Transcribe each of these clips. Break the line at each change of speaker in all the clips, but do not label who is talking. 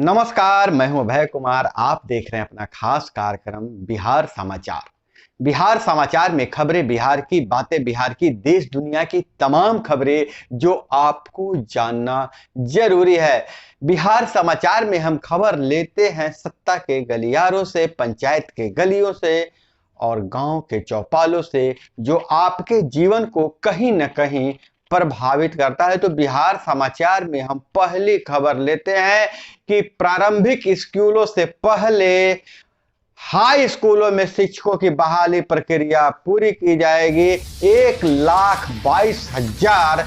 नमस्कार, मैं हूं अभय कुमार। आप देख रहे हैं अपना खास कार्यक्रम बिहार समाचार। बिहार समाचार में खबरें बिहार की, बातें बिहार की, देश दुनिया की तमाम खबरें जो आपको जानना जरूरी है। बिहार समाचार में हम खबर लेते हैं सत्ता के गलियारों से, पंचायत के गलियों से और गांव के चौपालों से, जो आपके जीवन को कहीं न कहीं प्रभावित करता है। तो बिहार समाचार में हम पहली खबर लेते हैं कि प्रारंभिक स्कूलों से पहले हाई स्कूलों में शिक्षकों की बहाली प्रक्रिया पूरी की जाएगी। 1,22,000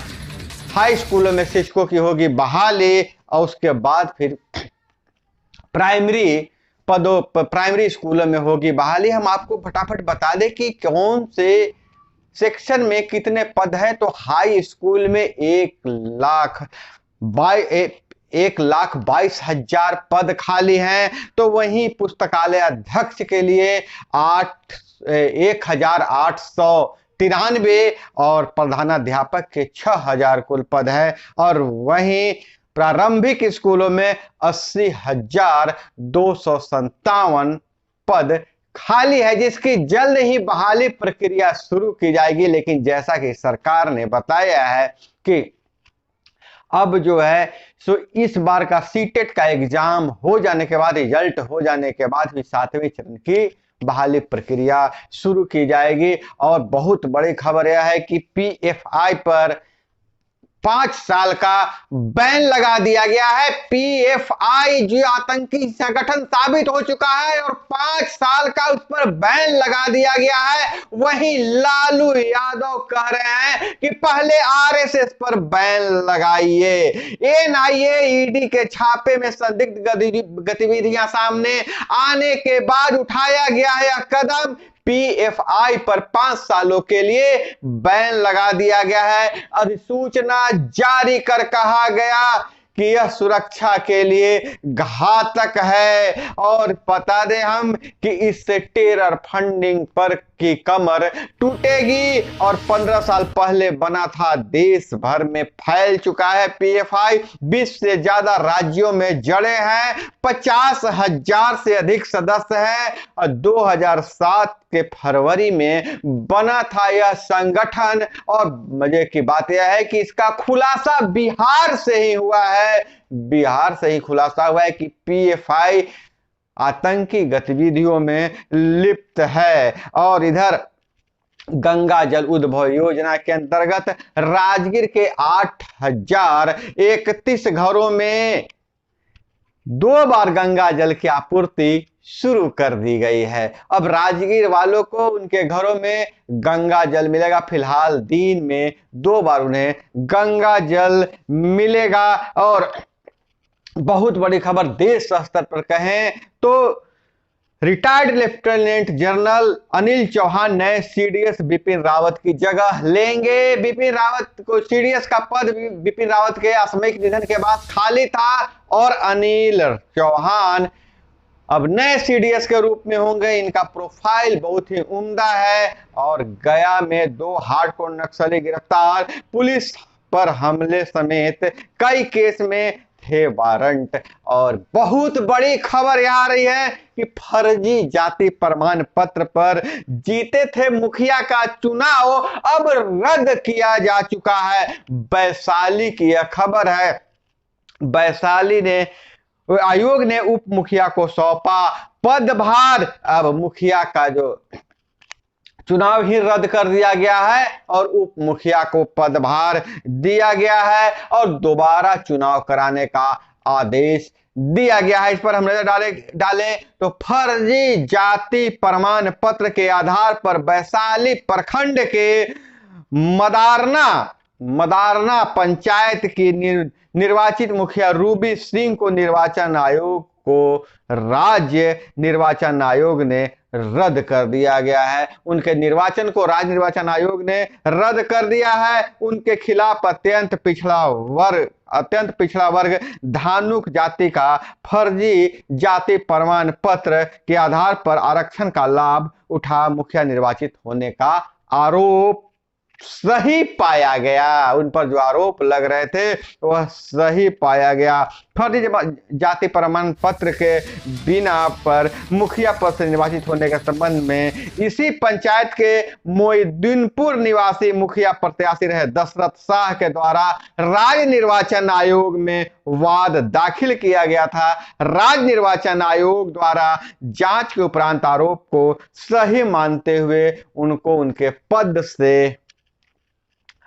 हाई स्कूलों में शिक्षकों की होगी बहाली और उसके बाद फिर प्राइमरी स्कूलों में होगी बहाली। हम आपको फटाफट बता दें कि कौन से सेक्शन में कितने पद हैं। तो हाई स्कूल में 1,22,000 पद खाली हैं। तो वहीं पुस्तकालय अध्यक्ष के लिए 1,893 और प्रधानाध्यापक के 6,000 कुल पद हैं। और वहीं प्रारंभिक स्कूलों में 80,257 पद खाली है, जिसकी जल्द ही बहाली प्रक्रिया शुरू की जाएगी। लेकिन जैसा कि सरकार ने बताया है कि अब जो है सो इस बार का सीटेट का एग्जाम हो जाने के बाद, रिजल्ट हो जाने के बाद भी 7वें चरण की बहाली प्रक्रिया शुरू की जाएगी। और बहुत बड़ी खबर यह है कि पीएफआई पर 5 साल का बैन लगा दिया गया है। पीएफआई जो आतंकी संगठन साबित हो चुका है और 5 साल का उस पर बैन लगा दिया गया है। वहीं लालू यादव कह रहे हैं कि पहले आरएसएस पर बैन लगाइए। एनआईए ईडी के छापे में संदिग्ध गतिविधियां सामने आने के बाद उठाया गया है यह कदम। पीएफआई पर 5 सालों के लिए बैन लगा दिया गया है। अधिसूचना जारी कर कहा गया कि यह सुरक्षा के लिए घातक है। और बता दें हम कि इससे टेरर फंडिंग पर की कमर टूटेगी। और 15 साल पहले बना था, देश भर में फैल चुका है पीएफआई। 20 से ज्यादा राज्यों में जड़े हैं, 50,000 से अधिक सदस्य हैं। और 2007 के फरवरी में बना था यह संगठन। और मजे की बात यह है कि इसका खुलासा बिहार से ही हुआ है। बिहार से ही खुलासा हुआ है कि पीएफआई आतंकी गतिविधियों में लिप्त है। और इधर गंगा जल उद्भव योजना के अंतर्गत राजगीर के 8,031 घरों में 2 बार गंगा जल की आपूर्ति शुरू कर दी गई है। अब राजगीर वालों को उनके घरों में गंगा जल मिलेगा। फिलहाल दिन में 2 बार उन्हें गंगा जल मिलेगा। और बहुत बड़ी खबर देश स्तर पर कहें तो retired lieutenant general Anil Chauhan नए सीडीएस बिपिन रावत की जगह लेंगे। बिपिन रावत को सीडीएस का पद बिपिन रावत के असामयिक निधन के बाद खाली था और अनिल चौहान अब नए सीडीएस के रूप में होंगे। इनका प्रोफाइल बहुत ही उम्दा है। और गया में 2 हार्डकोर नक्सली गिरफ्तार, पुलिस पर हमले समेत कई केस में थे वारंट। और बहुत बड़ी खबर यह आ रही है कि फर्जी जाति प्रमाण पत्र पर जीते थे मुखिया का चुनाव अब रद्द किया जा चुका है। वैशाली की यह खबर है। वैशाली ने आयोग ने उप मुखिया को सौंपा पदभार। अब मुखिया का जो चुनाव ही रद्द कर दिया गया है और उप मुखिया को पदभार दिया गया है और दोबारा चुनाव कराने का आदेश दिया गया है। इस पर हम नजर डालें तो फर्जी जाति प्रमाण पत्र के आधार पर वैशाली प्रखंड के मदारना पंचायत की निर्वाचित मुखिया रूबी सिंह को राज्य निर्वाचन आयोग ने रद्द कर दिया गया है। उनके निर्वाचन को राज्य निर्वाचन आयोग ने रद्द कर दिया है। उनके खिलाफ अत्यंत पिछड़ा वर्ग धानुक जाति का फर्जी जाति प्रमाण पत्र के आधार पर आरक्षण का लाभ उठा मुखिया निर्वाचित होने का आरोप सही पाया गया, उन पर जो आरोप लग रहे थे वह सही पाया गया। फर्जी जाति प्रमाण पत्र के बिना पर मुखिया पद से निर्वाचित होने के संबंध में इसी पंचायत के मोहिउद्दीनपुर निवासी मुखिया प्रत्याशी रहे दशरथ शाह के द्वारा राज्य निर्वाचन आयोग में वाद दाखिल किया गया था। राज्य निर्वाचन आयोग द्वारा जांच के उपरांत आरोप को सही मानते हुए उनको उनके पद से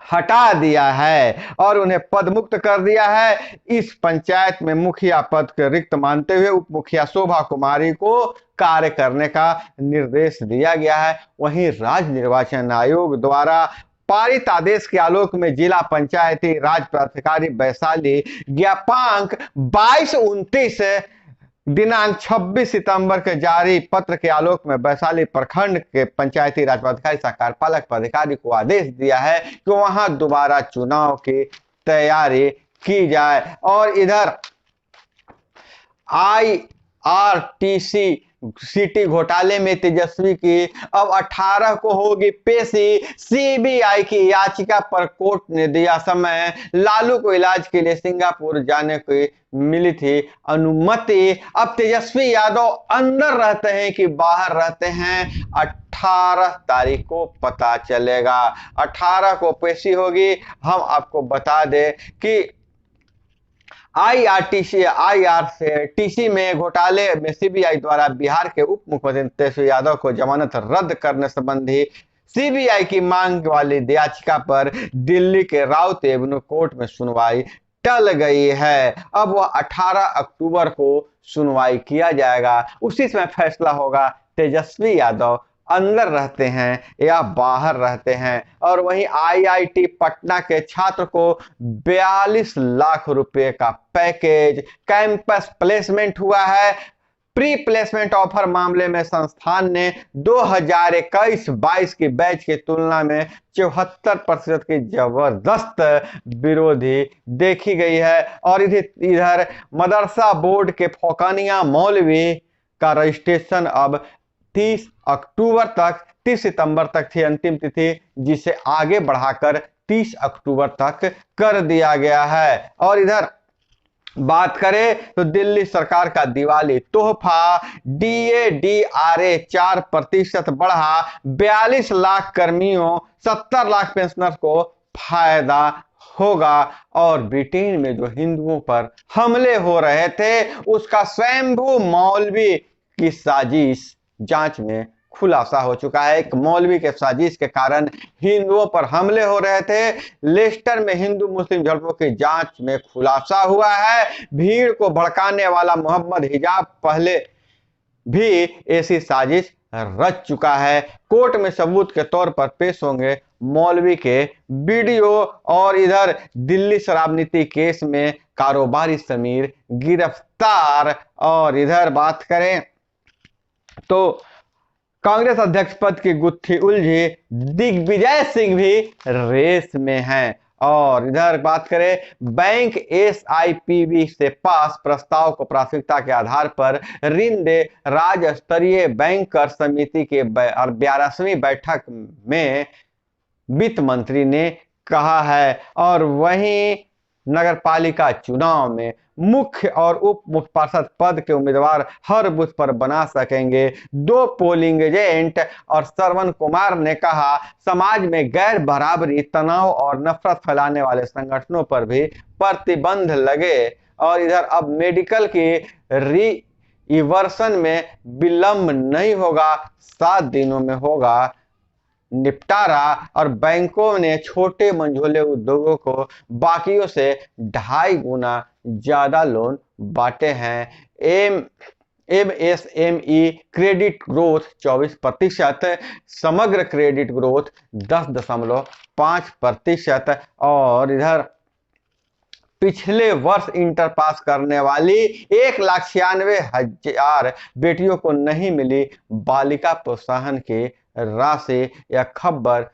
हटा दिया है और उन्हें पद मुक्त कर दिया है। इस पंचायत में मुखिया पद के रिक्त मानते हुए उप मुखिया शोभा कुमारी को कार्य करने का निर्देश दिया गया है। वहीं राज्य निर्वाचन आयोग द्वारा पारित आदेश के आलोक में जिला पंचायती राज प्राधिकारी वैशाली ज्ञापांक 2229 दिनांक 26 सितंबर के जारी पत्र के आलोक में वैशाली प्रखंड के पंचायती राज पदाधिकारी सह कार्यपालक पदाधिकारी को आदेश दिया है कि वहां दोबारा चुनाव की तैयारी की जाए। और इधर IRTC सिटी घोटाले में तेजस्वी की अब 18 को होगी पेशी। CBI की याचिका पर कोर्ट ने दिया समय। लालू को इलाज के लिए सिंगापुर जाने की मिली थी अनुमति। अब तेजस्वी यादव अंदर रहते हैं कि बाहर रहते हैं 18 तारीख को पता चलेगा। 18 को पेशी होगी। हम आपको बता दें कि IRTC में घोटाले में CBI द्वारा बिहार के उप मुख्यमंत्री तेजस्वी यादव को जमानत रद्द करने संबंधी CBI की मांग वाली याचिका पर दिल्ली के राउत एवेन्यू कोर्ट में सुनवाई टल गई है। अब वह 18 अक्टूबर को सुनवाई किया जाएगा। उसी समय फैसला होगा तेजस्वी यादव अंदर रहते हैं या बाहर रहते हैं। और वहीं IIT पटना के छात्र को 42 लाख रुपए का पैकेज कैंपस प्लेसमेंट हुआ है। प्री प्लेसमेंट ऑफर मामले में संस्थान ने 2021-22 की बैच की तुलना में 74% की जबरदस्त विरोधी देखी गई है। और इधर मदरसा बोर्ड के फोकानिया मौलवी का रजिस्ट्रेशन अब 30 सितंबर तक थी अंतिम तिथि, जिसे आगे बढ़ाकर 30 अक्टूबर तक कर दिया गया है। और इधर बात करें तो दिल्ली सरकार का दिवाली तोहफा DA/DRA 4% बढ़ा। 42 लाख कर्मियों 70 लाख पेंशनर्स को फायदा होगा। और ब्रिटेन में जो हिंदुओं पर हमले हो रहे थे उसका स्वयंभू मौलवी की साजिश जांच में खुलासा हो चुका है। एक मौलवी के साजिश के कारण हिंदुओं पर हमले हो रहे थे। लेस्टर में हिंदू मुस्लिम झड़पों की जांच में खुलासा हुआ है। भीड़ को भड़काने वाला मोहम्मद हिजाब पहले भी ऐसी साजिश रच चुका है। कोर्ट में सबूत के तौर पर पेश होंगे मौलवी के वीडियो। और इधर दिल्ली शराब नीति केस में कारोबारी समीर गिरफ्तार। और इधर बात करें तो कांग्रेस अध्यक्ष पद की गुत्थी उलझी, दिग्विजय सिंह भी रेस में हैं। और इधर बात करें बैंक SIPB से पास प्रस्ताव को प्राथमिकता के आधार पर ऋण दे। राज्य स्तरीय बैंकर समिति के 12वीं बैठक में वित्त मंत्री ने कहा है। और वहीं नगरपालिका चुनाव में मुख्य और उप मुख्य पार्षद पद के उम्मीदवार हर बूथ पर बना सकेंगे 2 पोलिंग एजेंट। और श्रवण कुमार ने कहा समाज में गैर बराबरी, तनाव और नफरत फैलाने वाले संगठनों पर भी प्रतिबंध लगे। और इधर अब मेडिकल की रीवर्सन में विलंब नहीं होगा, 7 दिनों में होगा निपटारा। और बैंकों ने छोटे मंझोले उद्योगों को बाकियों से 2.5 गुना ज्यादा लोन बांटे हैं। MSME क्रेडिट ग्रोथ 24%, समग्र क्रेडिट ग्रोथ 10.5%। और इधर पिछले वर्ष इंटर पास करने वाली 1,96,000 बेटियों को नहीं मिली बालिका प्रोत्साहन की राशि। यह खबर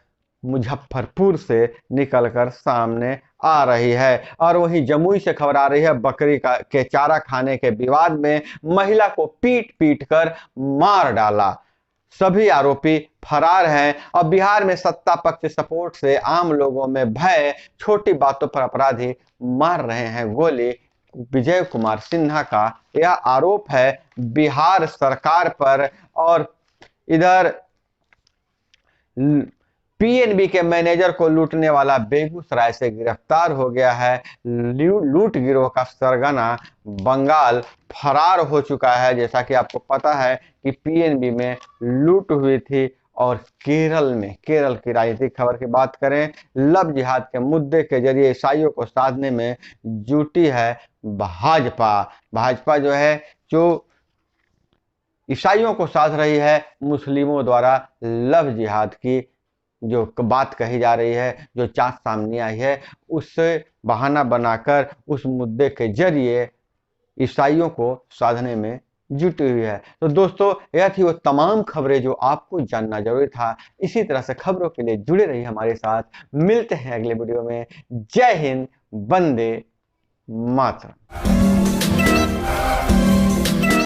मुजफ्फरपुर से निकलकर सामने आ रही है। और वहीं जमुई से खबर आ रही है बकरी के चारा खाने के विवाद में महिला को पीट कर मार डाला। सभी आरोपी फरार हैं और बिहार में सत्ता पक्ष सपोर्ट से आम लोगों में भय, छोटी बातों पर अपराधी मार रहे हैं गोली। विजय कुमार सिन्हा का यह आरोप है बिहार सरकार पर। और इधर पीएनबी के मैनेजर को लूटने वाला बेगूसराय से गिरफ्तार हो गया है। लूट गिरोह का सरगना बंगाल फरार हो चुका है। जैसा कि आपको पता है कि पीएनबी में लूट हुई थी। और केरल की राजनीतिक खबर की बात करें, लव जिहाद के मुद्दे के जरिए ईसाइयों को साधने में जुटी है भाजपा जो है, जो ईसाइयों को साध रही है मुस्लिमों द्वारा लव जिहाद की जो बात कही जा रही है, जो चार्ज सामने आई है, उससे बहाना बनाकर उस मुद्दे के जरिए ईसाइयों को साधने में जुटी हुई है। तो दोस्तों, यह थी वो तमाम खबरें जो आपको जानना जरूरी था। इसी तरह से खबरों के लिए जुड़े रहिए हमारे साथ। मिलते हैं अगले वीडियो में। जय हिंद, वंदे मातरम।